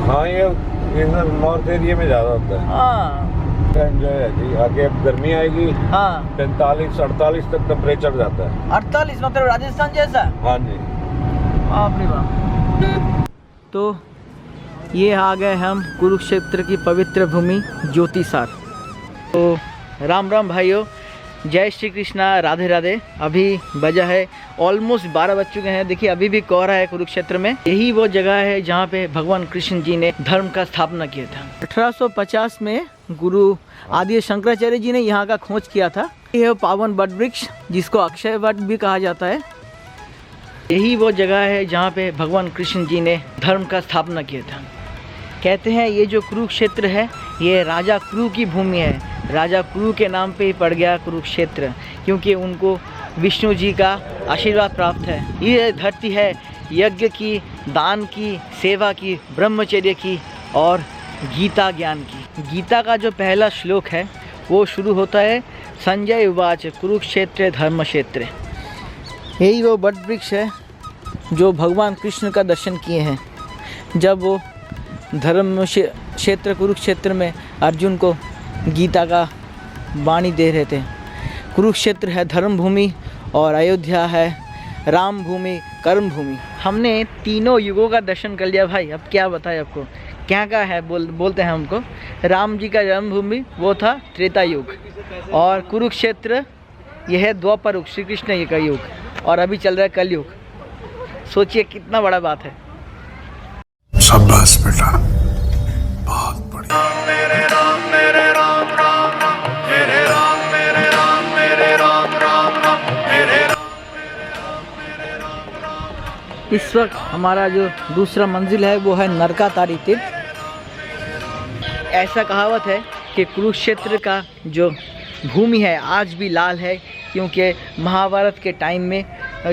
हाँ, ये north area में ज़्यादा होता है। हाँ, एंजॉय है जी। आगे अब गर्मी आएगी। हाँ, 45-48 तक टेम्परेचर जाता है। 48 मतलब राजस्थान जैसा। हाँ जी। बाप रे बाप। तो ये आ गए हम कुरुक्षेत्र की पवित्र भूमि ज्योतिसार। तो राम राम भाइयों, जय श्री कृष्णा, राधे राधे। अभी बजा है ऑलमोस्ट 12 बज चुके हैं। देखिए अभी भी कोहरा है कुरुक्षेत्र में। यही वो जगह है जहाँ पे भगवान कृष्ण जी ने धर्म का स्थापना किया था। 1850 में गुरु आदि शंकराचार्य जी ने यहाँ का खोज किया था। यह पावन वट वृक्ष जिसको अक्षय वट भी कहा जाता है, यही वो जगह है जहाँ पे भगवान कृष्ण जी ने धर्म का स्थापना किया था। कहते हैं ये जो कुरुक्षेत्र है ये राजा कुरु की भूमि है। राजा कुरु के नाम पे ही पड़ गया कुरुक्षेत्र, क्योंकि उनको विष्णु जी का आशीर्वाद प्राप्त है। ये धरती है यज्ञ की, दान की, सेवा की, ब्रह्मचर्य की और गीता ज्ञान की। गीता का जो पहला श्लोक है वो शुरू होता है संजय उवाच कुरुक्षेत्र धर्मक्षेत्र। यही वो वट वृक्ष है जो भगवान कृष्ण का दर्शन किए हैं जब वो धर्म क्षेत्र कुरुक्षेत्र में अर्जुन को गीता का वाणी दे रहे थे। कुरुक्षेत्र है धर्म भूमि और अयोध्या है राम भूमि, कर्म भूमि। हमने तीनों युगों का दर्शन कर लिया भाई। अब क्या बताएं आपको, क्या क्या है बोलते हैं हमको। राम जी का जन्मभूमि वो था त्रेता युग, और कुरुक्षेत्र यह है द्वापर युग, श्री कृष्ण का युग, और अभी चल रहा है कलयुग। सोचिए कितना बड़ा बात है। शाबाश बेटा, बहुत बढ़िया। मेरे राम मेरे राम राम राम, मेरे राम मेरे राम मेरे राम राम राम, मेरे राम। इस वक्त हमारा जो दूसरा मंजिल है वो है नरकातारी तीर्थ। ऐसा कहावत है कि कुरुक्षेत्र का जो भूमि है आज भी लाल है, क्योंकि महाभारत के टाइम में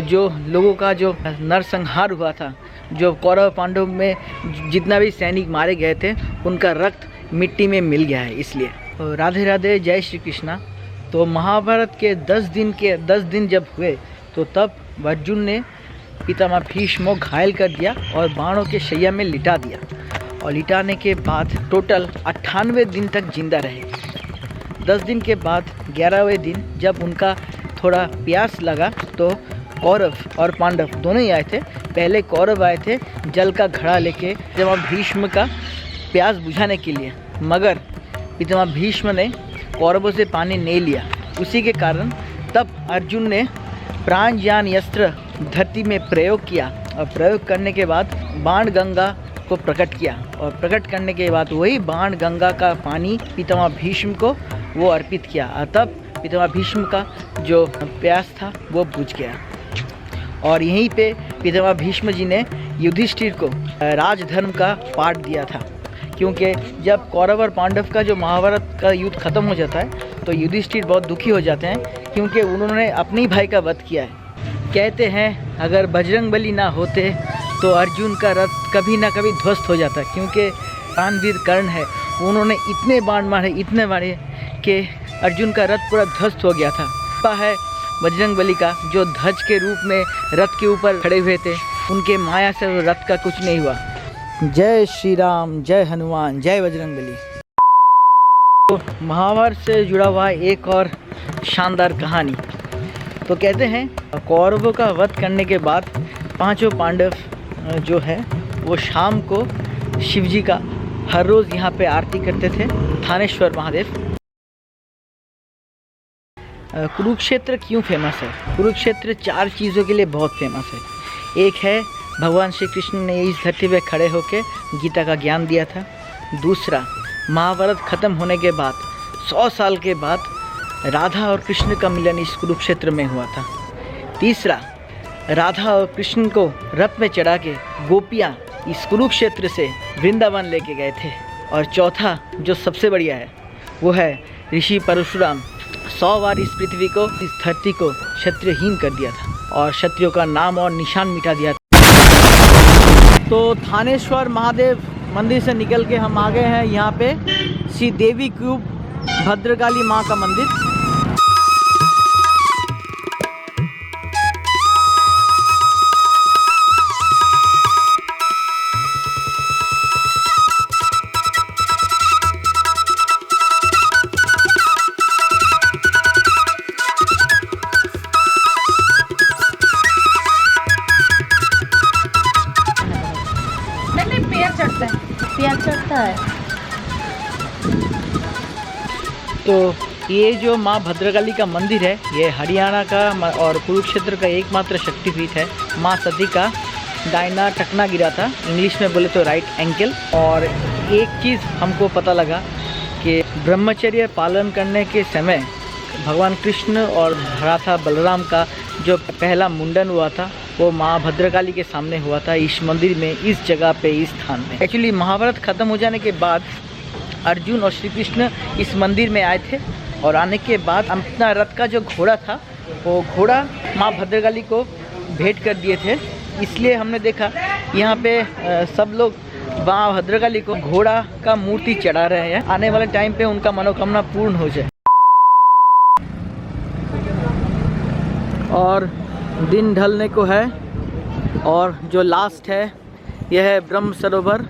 जो लोगों का जो नरसंहार हुआ था, जो कौरव पांडव में जितना भी सैनिक मारे गए थे उनका रक्त मिट्टी में मिल गया है, इसलिए। तो राधे राधे, जय श्री कृष्णा। तो महाभारत के 10 दिन जब हुए तो तब अर्जुन ने पितामह भीष्म को घायल कर दिया और बाणों के शैया में लिटा दिया, और लिटाने के बाद टोटल 98 दिन तक जिंदा रहे। 10 दिन के बाद 11वें दिन जब उनका थोड़ा प्यास लगा तो कौरव और पांडव दोनों ही आए थे। पहले कौरव आए थे जल का घड़ा लेके पितामह भीष्म का प्यास बुझाने के लिए, मगर पितामह भीष्म ने कौरवों से पानी नहीं लिया। उसी के कारण तब अर्जुन ने प्राण ज्ञान अस्त्र धरती में प्रयोग किया, और प्रयोग करने के बाद बाण गंगा को प्रकट किया, और प्रकट करने के बाद वही बाण गंगा का पानी पितामह भीष्म को वो अर्पित किया, और तब पितामह भीष्म का जो प्यास था वो बुझ गया। और यहीं पे पितामह भीष्म जी ने युधिष्ठिर को राजधर्म का पाठ दिया था, क्योंकि जब कौरव और पांडव का जो महाभारत का युद्ध खत्म हो जाता है तो युधिष्ठिर बहुत दुखी हो जाते हैं, क्योंकि उन्होंने अपने ही भाई का वध किया है। कहते हैं अगर बजरंगबली ना होते तो अर्जुन का रथ कभी ना कभी ध्वस्त हो जाता, क्योंकि दानवीर कर्ण है, उन्होंने इतने बाण मारे कि अर्जुन का रथ पूरा ध्वस्त हो गया था। है बजरंगबली का जो ध्वज के रूप में रथ के ऊपर खड़े हुए थे, उनके माया से वो रथ का कुछ नहीं हुआ। जय श्री राम, जय हनुमान, जय बजरंगबली। तो महाभारत से जुड़ा हुआ एक और शानदार कहानी। तो कहते हैं कौरवों का वध करने के बाद 5 पांडव जो है वो शाम को शिवजी का हर रोज़ यहाँ पे आरती करते थे, थानेश्वर महादेव। कुरुक्षेत्र क्यों फेमस है? कुरुक्षेत्र 4 चीज़ों के लिए बहुत फेमस है। एक है भगवान श्री कृष्ण ने इस धरती पे खड़े होकर गीता का ज्ञान दिया था। दूसरा, महाभारत ख़त्म होने के बाद 100 साल के बाद राधा और कृष्ण का मिलन इस कुरुक्षेत्र में हुआ था। तीसरा, राधा और कृष्ण को रथ में चढ़ा के गोपियाँ इस कुरुक्षेत्र से वृंदावन लेके गए थे। और चौथा जो सबसे बढ़िया है वो है ऋषि परशुराम 100 बार इस पृथ्वी को, इस धरती को क्षत्रियहीन कर दिया था और क्षत्रियों का नाम और निशान मिटा दिया था। तो थानेश्वर महादेव मंदिर से निकल के हम आ गए हैं यहाँ पे श्री देवी कूप भद्रकाली माँ का मंदिर। प्याज चढ़ता है। तो ये जो माँ भद्रकाली का मंदिर है, ये हरियाणा का और कुरुक्षेत्र का एकमात्र शक्तिपीठ है। माँ सती का दाहिना टखना गिरा था, इंग्लिश में बोले तो राइट एंकल। और एक चीज़ हमको पता लगा कि ब्रह्मचर्य पालन करने के समय भगवान कृष्ण और भ्राता बलराम का जो पहला मुंडन हुआ था वो माँ भद्रकाली के सामने हुआ था, इस मंदिर में, इस जगह पे, इस स्थान में। एक्चुअली महाभारत ख़त्म हो जाने के बाद अर्जुन और श्री कृष्ण इस मंदिर में आए थे और आने के बाद अपना रथ का जो घोड़ा था वो घोड़ा माँ भद्रकाली को भेंट कर दिए थे। इसलिए हमने देखा यहाँ पे सब लोग माँ भद्रकाली को घोड़ा का मूर्ति चढ़ा रहे हैं, आने वाले टाइम पे उनका मनोकामना पूर्ण हो जाए। और दिन ढलने को है और जो लास्ट है यह है ब्रह्म सरोवर।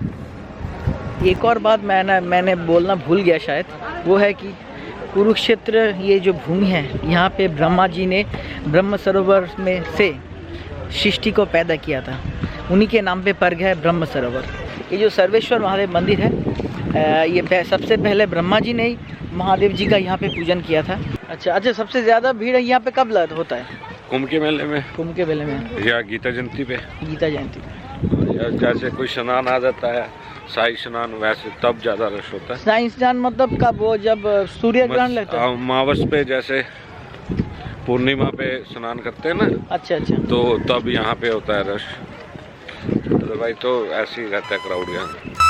एक और बात मैंने बोलना भूल गया शायद, वो है कि कुरुक्षेत्र ये जो भूमि है यहाँ पे ब्रह्मा जी ने ब्रह्म सरोवर में से सृष्टि को पैदा किया था, उन्हीं के नाम पे पड़ गया है ब्रह्म सरोवर। ये जो सर्वेश्वर महादेव मंदिर है, ये सबसे पहले ब्रह्मा जी ने ही महादेव जी का यहाँ पे पूजन किया था। अच्छा, सबसे ज़्यादा भीड़ यहाँ पे कब होता है? कुंभ के मेले में। कुंभ के मेले में या गीता जयंती पे। गीता जयंती पे या जैसे कोई स्नान आ जाता है, शाही स्नान, वैसे तब ज़्यादा रश होता है। शाही स्नान मतलब कब? वो जब सूर्य ग्रहण लगता है, अमावस पे, जैसे पूर्णिमा पे स्नान करते हैं ना। अच्छा। तो तब यहाँ पे होता है रश, भाई तो ऐसे ही रहता है क्राउड यहाँ।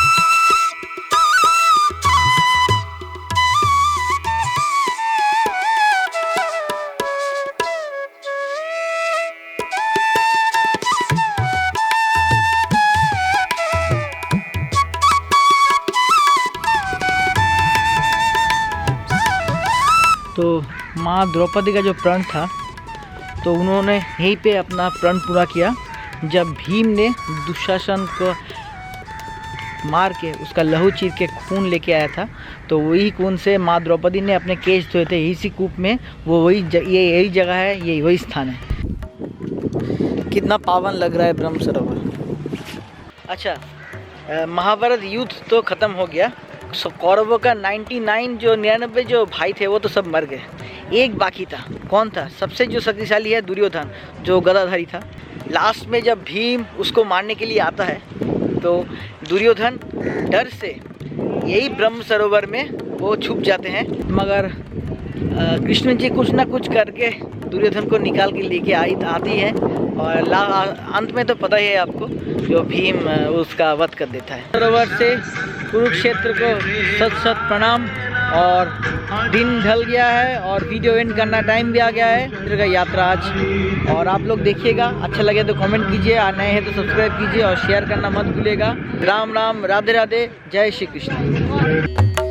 तो माँ द्रौपदी का जो प्रण था तो उन्होंने यहीं पे अपना प्रण पूरा किया। जब भीम ने दुशासन को मार के उसका लहू चीर के खून लेके आया था, तो वही खून से माँ द्रौपदी ने अपने केश धोए थे इसी कूप में। वो यही जगह है, ये वही स्थान है। कितना पावन लग रहा है ब्रह्म सरोवर। अच्छा, महाभारत युद्ध तो ख़त्म हो गया। कौरवों का 99 जो भाई थे वो तो सब मर गए, एक बाकी था। कौन था? सबसे जो शक्तिशाली है दुर्योधन, जो गदाधारी था। लास्ट में जब भीम उसको मारने के लिए आता है तो दुर्योधन डर से यही ब्रह्म सरोवर में वो छुप जाते हैं, मगर कृष्ण जी कुछ ना कुछ करके दुर्योधन को निकाल के लेके आती है और अंत में तो पता ही है आपको, जो भीम उसका वध कर देता है। सरोवर से कुरुक्षेत्र को सत प्रणाम। और दिन ढल गया है और वीडियो एंड करना टाइम भी आ गया है। इधर का यात्रा आज, और आप लोग देखिएगा, अच्छा लगे तो कमेंट कीजिए, और नए हैं तो सब्सक्राइब कीजिए और शेयर करना मत भूलिएगा। राम राम, राधे राधे, जय श्री कृष्ण।